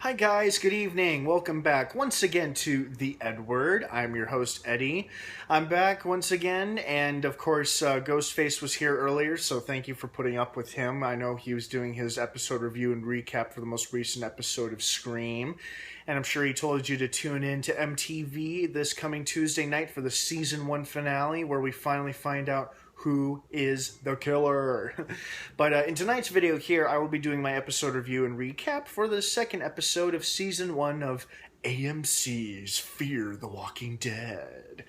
Hi guys, good evening. Welcome back once again to the EdWord. I'm your host Eddie. I'm back once again, and of course Ghostface was here earlier, so thank you for putting up with him. I know he was doing his episode review and recap for the most recent episode of Scream, and I'm sure he told you to tune in to MTV this coming Tuesday night for the season 1 finale, where we finally find out who is the killer. But in tonight's video here, I will be doing my episode review and recap for the second episode of Season 1 of AMC's Fear the Walking Dead.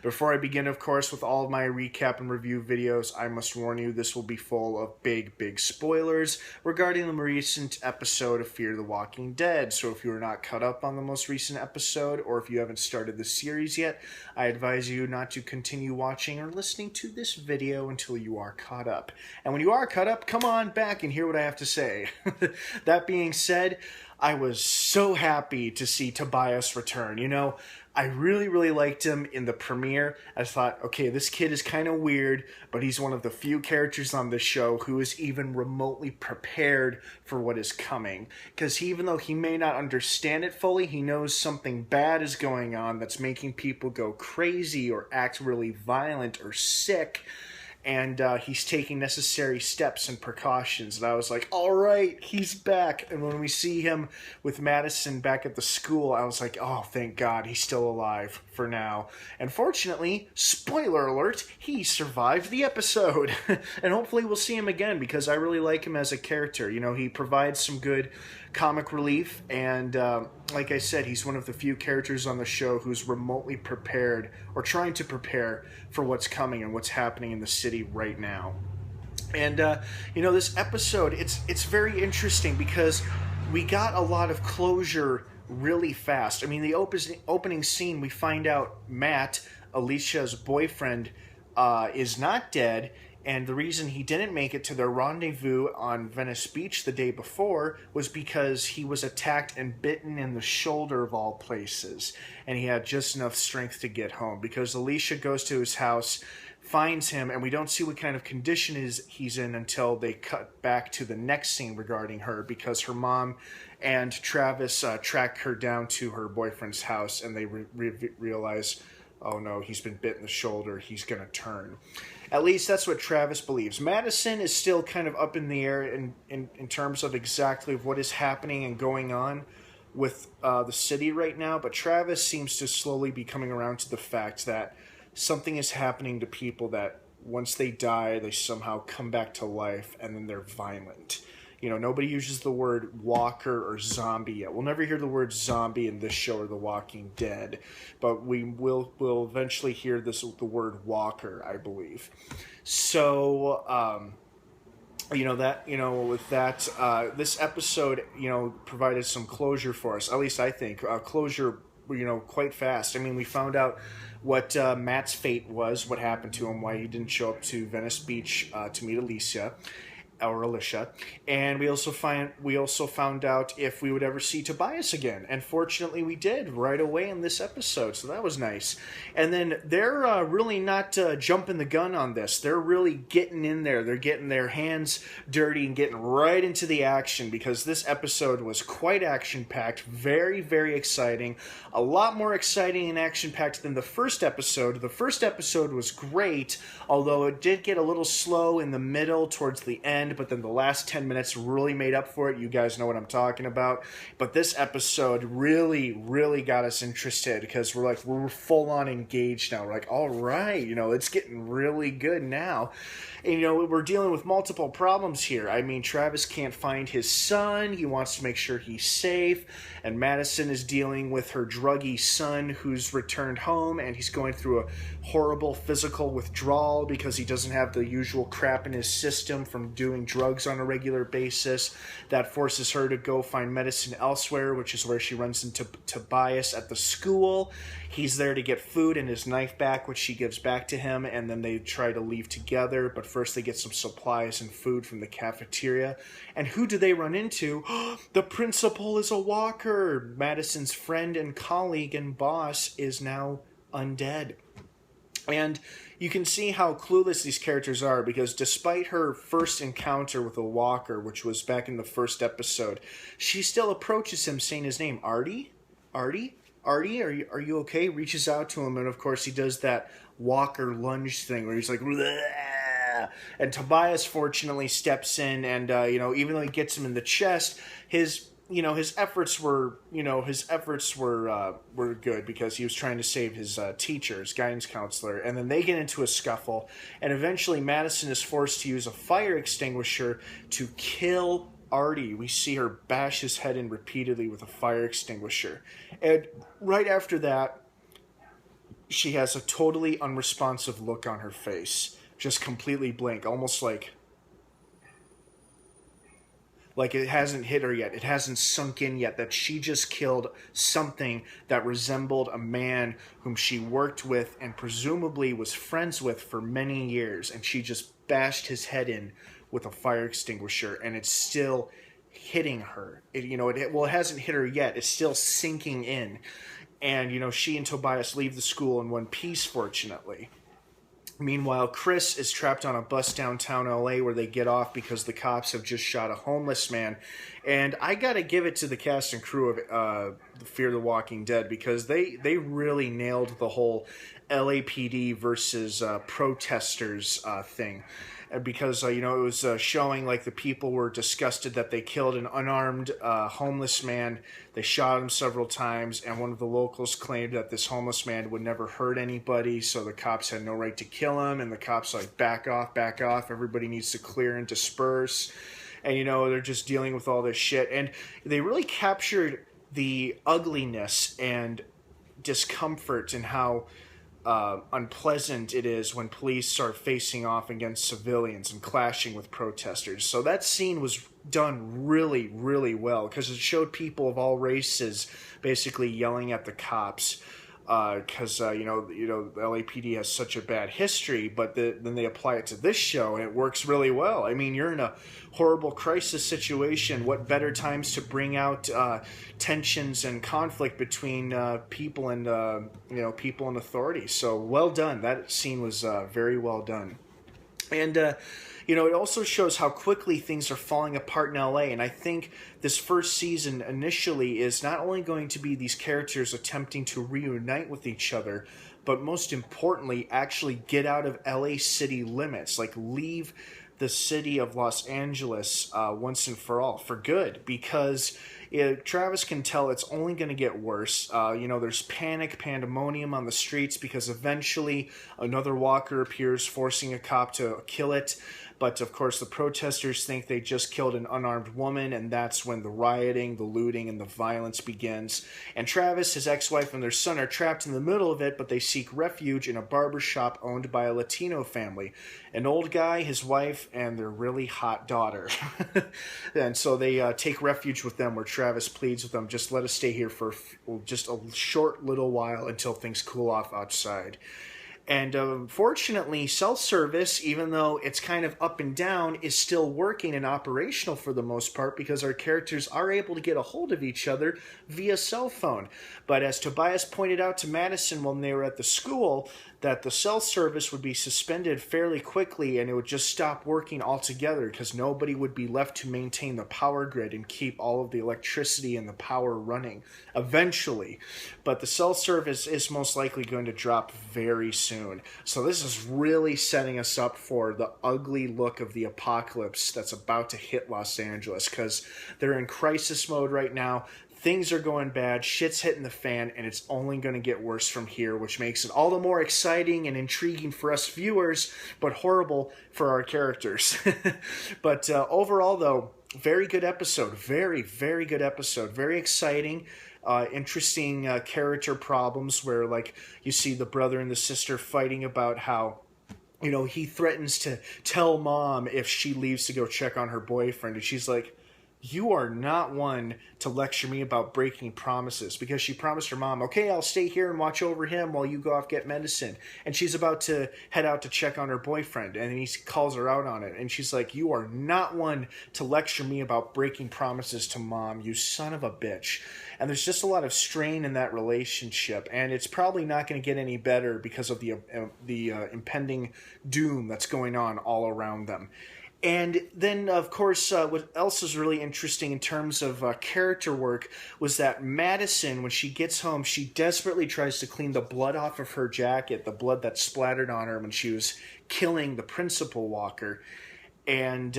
Before I begin, of course, with all of my recap and review videos, I must warn you this will be full of big spoilers regarding the recent episode of Fear the Walking Dead. So if you are not caught up on the most recent episode, or if you haven't started the series yet, I advise you not to continue watching or listening to this video until you are caught up. And when you are caught up, come on back and hear what I have to say. That being said, I was so happy to see Tobias return. You know, I really liked him in the premiere. I thought, okay, this kid is kind of weird, but he's one of the few characters on this show who is even remotely prepared for what is coming. Because even though he may not understand it fully, he knows something bad is going on that's making people go crazy or act really violent or sick. And he's taking necessary steps and precautions. And I was like, all right, he's back. And when we see him with Madison back at the school, I was like, oh, thank God, he's still alive for now. And fortunately, spoiler alert, he survived the episode. And hopefully we'll see him again, because I really like him as a character. You know, he provides some good comic relief, and like I said, he's one of the few characters on the show who's remotely prepared, or trying to prepare, for what's coming and what's happening in the city right now. And you know, this episode, it's very interesting because we got a lot of closure really fast. I mean, the opening scene, we find out Matt, Alicia's boyfriend, is not dead. And the reason he didn't make it to their rendezvous on Venice Beach the day before was because he was attacked and bitten in the shoulder of all places. And he had just enough strength to get home. Because Alicia goes to his house, finds him, and we don't see what kind of condition he's in until they cut back to the next scene regarding her. Because her mom and Travis track her down to her boyfriend's house, and they realize, oh no, he's been bit in the shoulder, he's going to turn. At least that's what Travis believes. Madison is still kind of up in the air in terms of exactly what is happening and going on with the city right now, but Travis seems to slowly be coming around to the fact that something is happening to people that once they die, they somehow come back to life, and then they're violent. You know, nobody uses the word walker or zombie yet. We'll never hear the word zombie in this show or The Walking Dead, but we'll eventually hear the word walker, I believe. So, with that, this episode, provided some closure for us. At least I think closure, quite fast. I mean, we found out what Matt's fate was, what happened to him, why he didn't show up to Venice Beach to meet Alicia. And we also found out if we would ever see Tobias again, and fortunately we did right away in this episode, so that was nice. And then they're really not jumping the gun on this. They're really getting in there. They're getting their hands dirty and getting right into the action, because this episode was quite action-packed, very exciting, a lot more exciting and action-packed than the first episode. The first episode was great, although it did get a little slow in the middle towards the end, but then the last 10 minutes really made up for it. You guys know what I'm talking about. But this episode really got us interested, because we're full on engaged now. We're like, all right, it's getting really good now. And, we're dealing with multiple problems here. I mean, Travis can't find his son. He wants to make sure he's safe. And Madison is dealing with her druggy son who's returned home, and he's going through a horrible physical withdrawal because he doesn't have the usual crap in his system from doing drugs on a regular basis. That forces her to go find medicine elsewhere, which is where she runs into Tobias at the school. He's there to get food and his knife back, which she gives back to him, and then they try to leave together, but first they get some supplies and food from the cafeteria. And who do they run into? The principal is a walker. Madison's friend and colleague and boss is now undead. And you can see how clueless these characters are, because despite her first encounter with a walker, which was back in the first episode, she still approaches him saying his name. Artie? Artie? Artie, are you okay? Reaches out to him, and of course he does that walker lunge thing where he's like, bleh. And Tobias fortunately steps in, and even though he gets him in the chest, his efforts were good, because he was trying to save his teacher, his guidance counselor, and then they get into a scuffle, and eventually Madison is forced to use a fire extinguisher to kill Artie. We see her bash his head in repeatedly with a fire extinguisher, and right after that, she has a totally unresponsive look on her face, just completely blank, almost like it hasn't hit her yet. It hasn't sunk in yet that she just killed something that resembled a man whom she worked with and presumably was friends with for many years. And she just bashed his head in with a fire extinguisher, and it's still hitting her. It hasn't hit her yet. It's still sinking in. And, she and Tobias leave the school in one piece, fortunately. Meanwhile, Chris is trapped on a bus downtown LA where they get off because the cops have just shot a homeless man. And I gotta give it to the cast and crew of Fear the Walking Dead, because they really nailed the whole LAPD versus protesters thing. Because, it was showing like the people were disgusted that they killed an unarmed homeless man. They shot him several times, and one of the locals claimed that this homeless man would never hurt anybody, so the cops had no right to kill him, and the cops like, back off, everybody needs to clear and disperse. And, they're just dealing with all this shit. And they really captured the ugliness and discomfort and how unpleasant it is when police start facing off against civilians and clashing with protesters. So that scene was done really, really well, because it showed people of all races basically yelling at the cops. Because the LAPD has such a bad history, but then they apply it to this show, and it works really well. I mean, you're in a horrible crisis situation. What better times to bring out tensions and conflict between people and people and authorities? So well done. That scene was very well done, and. It also shows how quickly things are falling apart in LA, and I think this first season initially is not only going to be these characters attempting to reunite with each other, but most importantly, actually get out of LA city limits, like leave the city of Los Angeles once and for all, for good, because Travis can tell it's only going to get worse. There's panic, pandemonium on the streets, because eventually another walker appears, forcing a cop to kill it. But, of course, the protesters think they just killed an unarmed woman, and that's when the rioting, the looting, and the violence begins. And Travis, his ex-wife, and their son are trapped in the middle of it, but they seek refuge in a barbershop owned by a Latino family. An old guy, his wife, and their really hot daughter. And so they take refuge with them, where Travis pleads with them, just let us stay here for just a short little while until things cool off outside. And fortunately, self-service, even though it's kind of up and down, is still working and operational for the most part, because our characters are able to get a hold of each other via cell phone. But as Tobias pointed out to Madison when they were at the school, that the cell service would be suspended fairly quickly, and it would just stop working altogether, because nobody would be left to maintain the power grid and keep all of the electricity and the power running eventually. But the cell service is most likely going to drop very soon. So this is really setting us up for the ugly look of the apocalypse that's about to hit Los Angeles, because they're in crisis mode right now. Things are going bad, shit's hitting the fan, and it's only going to get worse from here, which makes it all the more exciting and intriguing for us viewers, but horrible for our characters. But overall, though, very good episode. Very, very good episode. Very exciting. Interesting character problems where, like, you see the brother and the sister fighting about how he threatens to tell mom if she leaves to go check on her boyfriend, and she's like, you are not one to lecture me about breaking promises, because she promised her mom, okay, I'll stay here and watch over him while you go off get medicine. And she's about to head out to check on her boyfriend, and he calls her out on it. And she's like, you are not one to lecture me about breaking promises to mom, you son of a bitch. And there's just a lot of strain in that relationship, and it's probably not going to get any better because of the impending doom that's going on all around them. And then, of course, what else is really interesting in terms of character work was that Madison, when she gets home, she desperately tries to clean the blood off of her jacket, the blood that splattered on her when she was killing the principal Walker. And,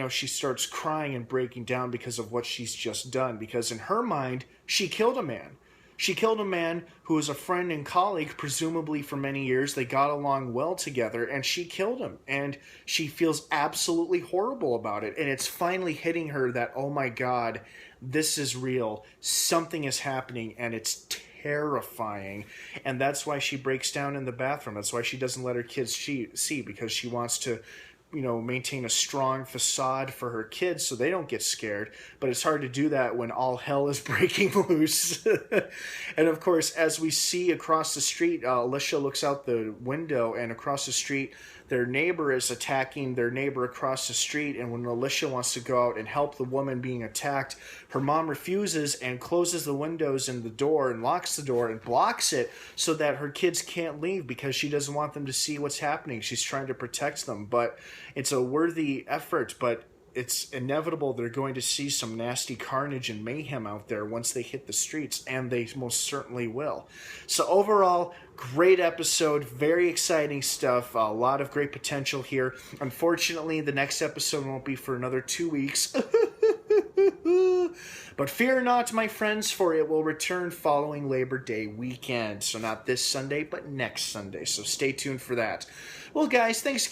she starts crying and breaking down because of what she's just done. Because in her mind, she killed a man. She killed a man who was a friend and colleague, presumably for many years. They got along well together, and she killed him. And she feels absolutely horrible about it. And it's finally hitting her that, oh my God, this is real. Something is happening, and it's terrifying. And that's why she breaks down in the bathroom. That's why she doesn't let her kids see, because she wants to maintain a strong facade for her kids so they don't get scared. But it's hard to do that when all hell is breaking loose. And of course, as we see across the street, Alicia looks out the window, and across the street, their neighbor is attacking their neighbor across the street. And when Alicia wants to go out and help the woman being attacked, her mom refuses and closes the windows and the door and locks the door and blocks it so that her kids can't leave, because she doesn't want them to see what's happening. She's trying to protect them. But it's a worthy effort, but it's inevitable they're going to see some nasty carnage and mayhem out there once they hit the streets, and they most certainly will. So overall, great episode, very exciting stuff, a lot of great potential here. Unfortunately, the next episode won't be for another 2 weeks. But fear not, my friends, for it will return following Labor Day weekend. So not this Sunday, but next Sunday. So stay tuned for that. Well, guys, thanks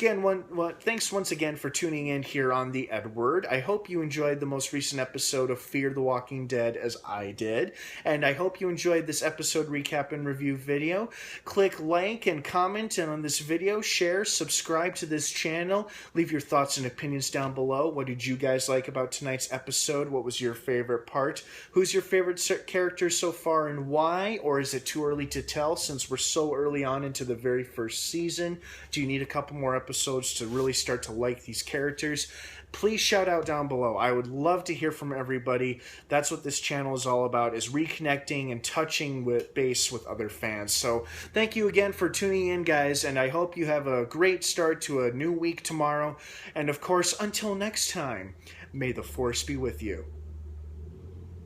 once again for tuning in here on the EdWord. I hope you enjoyed the most recent episode of Fear the Walking Dead as I did. And I hope you enjoyed this episode recap and review video. Click like and comment on this video, share, subscribe to this channel. Leave your thoughts and opinions down below. What did you guys like about tonight's episode? What was your favorite part? Who's your favorite character so far and why? Or is it too early to tell since we're so early on into the very first season? Do you need a couple more episodes to really start to like these characters? Please shout out down below. I would love to hear from everybody. That's what this channel is all about, is reconnecting and touching base with other fans. So thank you again for tuning in, guys, and I hope you have a great start to a new week tomorrow. And of course, until next time, may the Force be with you.